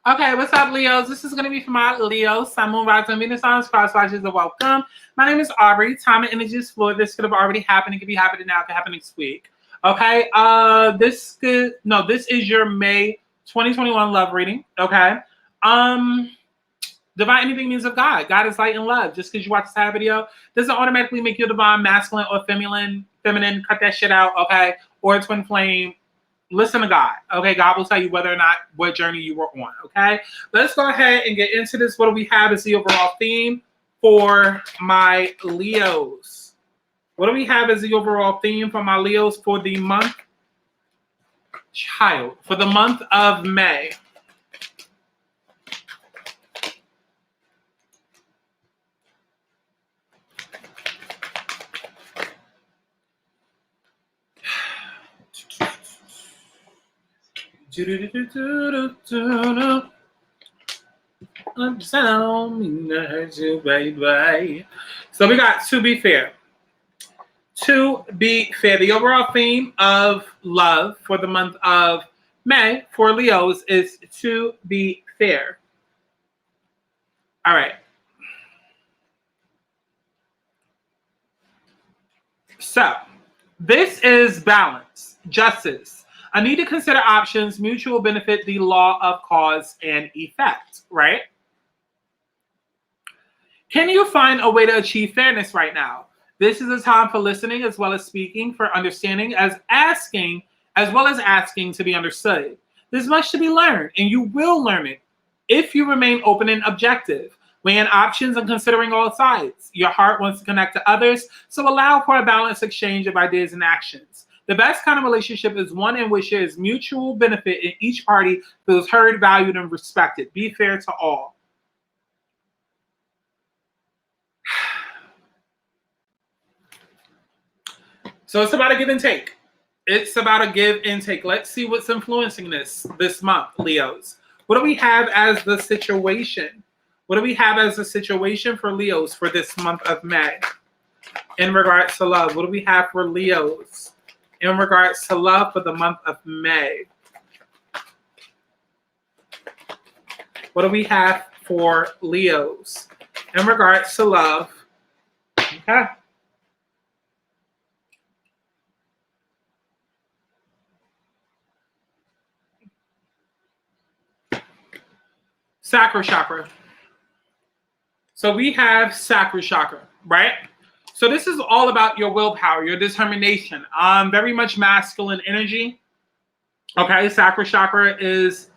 Okay, what's up, Leos? This is going to be for my Leos. Sun, Moon, Rising, Venus, Stars, Cross Watches are welcome. My name is Aubrey. Time and energy is fluid. This could have already happened. It could be happening now. It could happen next week. Okay. This is your May 2021 love reading. Okay. Um, Divine anything means of God. God is light and love. Just because you watch this side video doesn't automatically make you divine, masculine, or feminine. Feminine, cut that shit out, okay? Or a twin flame. Listen to God. Okay, God will tell you whether or not what journey you were on. Okay, let's go ahead and get into this. What do we have as the overall theme for my Leos? What do we have as the overall theme for my Leos for the month, for the month of May? So we got to be fair. To be fair, the overall theme of love for the month of May for Leos is to be fair. All right. So this is balance, justice. I need to consider options, mutual benefit, the law of cause and effect, right? Can you find a way to achieve fairness right now? This is a time for listening as well as speaking, for understanding as well as asking to be understood. There's much to be learned, and you will learn it if you remain open and objective, weighing options and considering all sides. Your heart wants to connect to others, so allow for a balanced exchange of ideas and actions. The best kind of relationship is one in which there is mutual benefit and each party feels heard, valued, and respected. Be fair to all. So it's about a give and take. It's about a give and take. Let's see what's influencing this month, Leos. What do we have as the situation? What do we have as the situation for Leos for this month of May? In regards to love, what do we have for Leos in regards to love for the month of May? What do we have for Leos in regards to love? Okay. Sacral chakra. So we have sacral chakra, right? So this is all about your willpower, your determination. Very much masculine energy. Okay, sacral chakra is,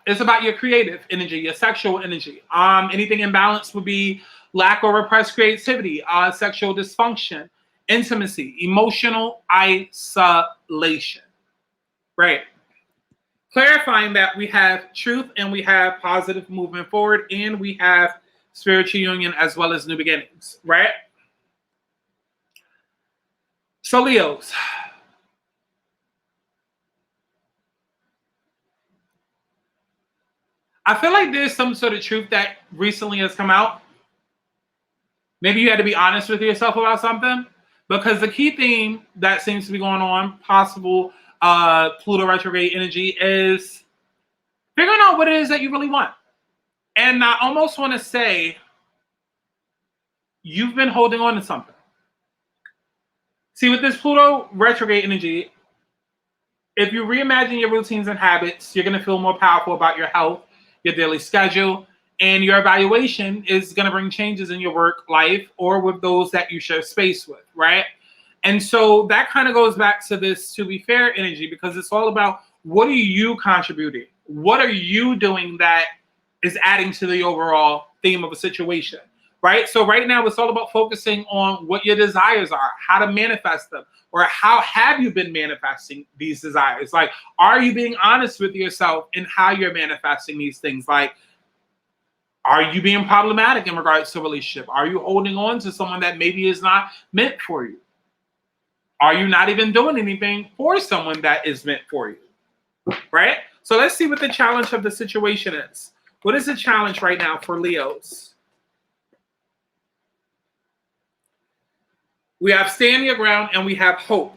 it's about your creative energy, your sexual energy. Anything imbalanced would be lack or repressed creativity, sexual dysfunction, intimacy, emotional isolation, right? Clarifying that we have truth and we have positive movement forward and we have spiritual union as well as new beginnings, right? So Leos, I feel like there's some sort of truth that recently has come out. Maybe you had to be honest with yourself about something, because the key theme that seems to be going on, possible Pluto retrograde energy, is figuring out what it is that you really want. And I almost want to say you've been holding on to something. See, with this Pluto retrograde energy, if you reimagine your routines and habits, you're going to feel more powerful about your health, your daily schedule, and your evaluation is going to bring changes in your work life or with those that you share space with, right? And so that kind of goes back to this to be fair energy, because it's all about what are you contributing? What are you doing that is adding to the overall theme of a situation, right? So right now it's all about focusing on what your desires are, how to manifest them, or how have you been manifesting these desires? Like, are you being honest with yourself in how you're manifesting these things? Like, are you being problematic in regards to a relationship? Are you holding on to someone that maybe is not meant for you? Are you not even doing anything for someone that is meant for you? Right? So let's see what the challenge of the situation is. What is the challenge right now for Leos? We have stand your ground and we have hope.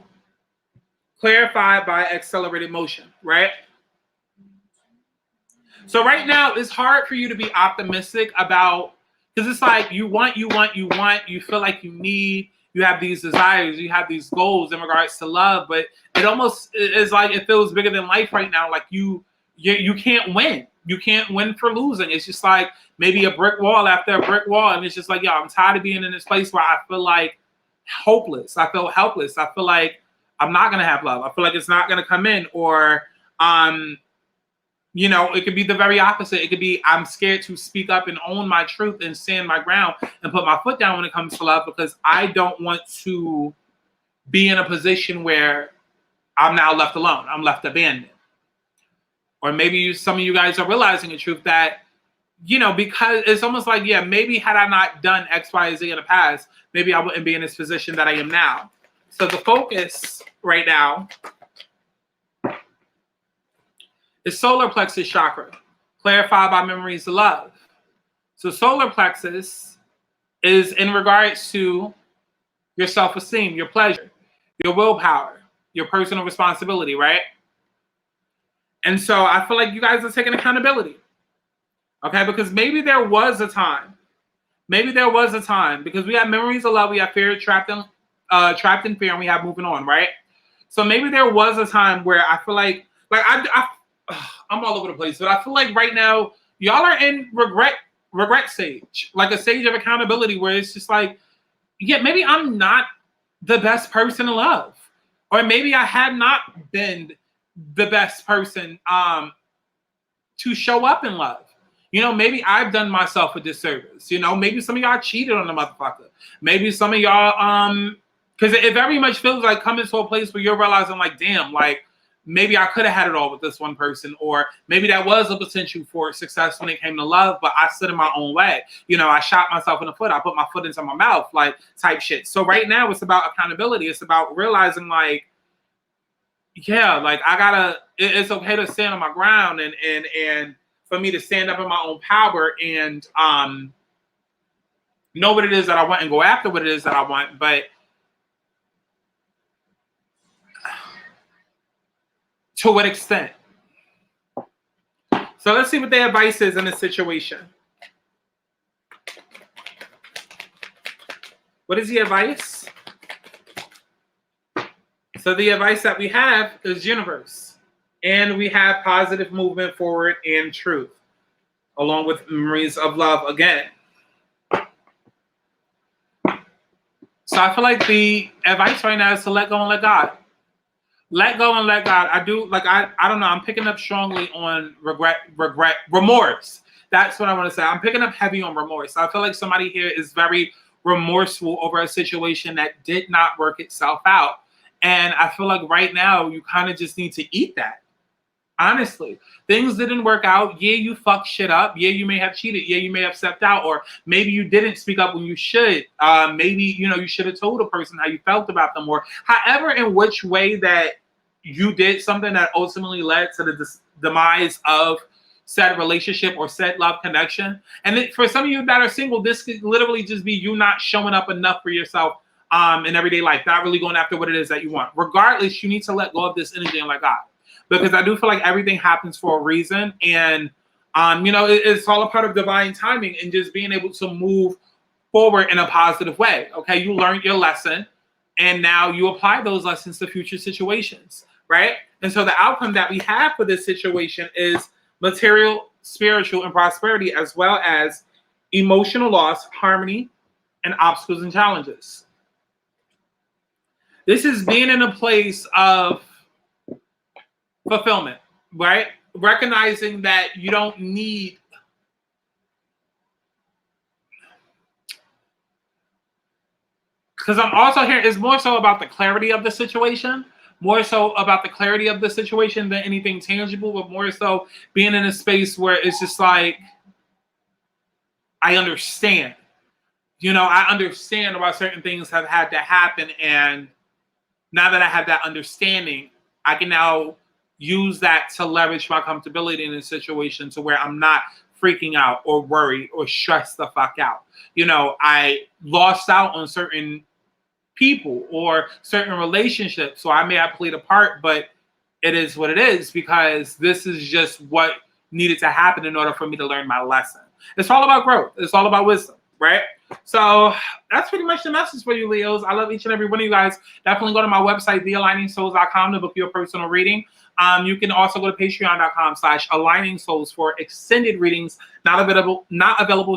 clarified by accelerated motion, right? So right now, it's hard for you to be optimistic about, because it's like you feel like you need, you have these desires, you have these goals in regards to love, but it almost is like it feels bigger than life right now. Like you can't win. You can't win for losing. It's just like maybe a brick wall after a brick wall, and it's just like, yo, I'm tired of being in this place where I feel like hopeless. I feel helpless. I feel like I'm not gonna have love. I feel like it's not gonna come in, or it could be the very opposite. It could be I'm scared to speak up and own my truth and stand my ground and put my foot down when it comes to love, because I don't want to be in a position where I'm now left alone. I'm left abandoned. Or maybe some of you guys are realizing the truth that, because it's almost like, yeah, maybe had I not done X, Y, Z in the past, maybe I wouldn't be in this position that I am now. So the focus right now is solar plexus chakra, clarified by memories of love. So solar plexus is in regards to your self-esteem, your pleasure, your willpower, your personal responsibility, right? And so I feel like you guys are taking accountability, okay? Because maybe there was a time, because we have memories of love, we have fear, trapped in fear, and we have moving on, right? So maybe there was a time where I feel like I'm all over the place, but I feel like right now y'all are in regret stage, like a stage of accountability where it's just like, yeah, maybe I'm not the best person to love, or maybe I have not been the best person to show up in love. Maybe I've done myself a disservice. Maybe some of y'all cheated on the motherfucker. Maybe some of y'all, because it very much feels like coming to a place where you're realizing, like, damn, like, maybe I could have had it all with this one person, or maybe that was a potential for success when it came to love, but I stood in my own way. I shot myself in the foot. I put my foot into my mouth, like, type shit. So right now it's about accountability. It's about realizing, like, yeah, like it's okay to stand on my ground and for me to stand up in my own power and know what it is that I want and go after what it is that I want. But to what extent? So let's see what their advice is in this situation. What is the advice? So the advice that we have is universe. And we have positive movement forward and truth, along with memories of love again. So I feel like the advice right now is to let go and let God. Let go and let God. I don't know. I'm picking up strongly on remorse. That's what I want to say. I'm picking up heavy on remorse. I feel like somebody here is very remorseful over a situation that did not work itself out. And I feel like right now you kind of just need to eat that. Honestly, things didn't work out. Yeah, you fucked shit up. Yeah, you may have cheated. Yeah, you may have stepped out, or maybe you didn't speak up when you should. Maybe, you should have told a person how you felt about them, or however, in which way that you did something that ultimately led to the demise of said relationship or said love connection. And for some of you that are single, this could literally just be you not showing up enough for yourself in everyday life, not really going after what it is that you want. Regardless, you need to let go of this energy and let God. Because I do feel like everything happens for a reason. And, it's all a part of divine timing and just being able to move forward in a positive way. Okay, you learned your lesson and now you apply those lessons to future situations, right? And so the outcome that we have for this situation is material, spiritual, and prosperity, as well as emotional loss, harmony, and obstacles and challenges. This is being in a place of fulfillment, right? Recognizing that you don't need, because I'm also here, it's more so about the clarity of the situation, than anything tangible, but more so being in a space where it's just like, I understand. I understand why certain things have had to happen, and now that I have that understanding, I can now use that to leverage my comfortability in a situation to where I'm not freaking out or worried or stressed the fuck out. I lost out on certain people or certain relationships. So I may have played a part, but it is what it is because this is just what needed to happen in order for me to learn my lesson. It's all about growth. It's all about wisdom, right? So that's pretty much the message for you, Leos. I love each and every one of you guys. Definitely go to my website, thealigningsouls.com, to book your personal reading. You can also go to patreon.com/aligningsouls for extended readings, not available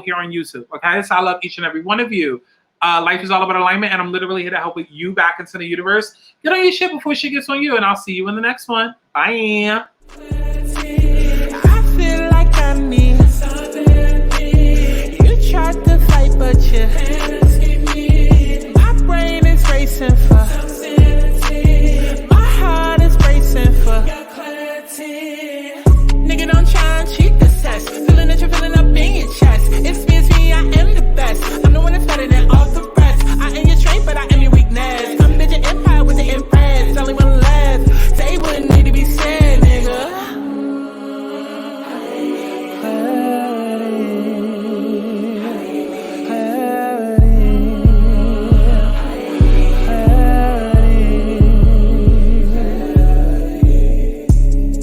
here on YouTube. Okay, so I love each and every one of you. Life is all about alignment, and I'm literally here to help you back into the universe. Get on your shit before shit gets on you, and I'll see you in the next one. Bye. I feel like I need something. You tried to fight, but you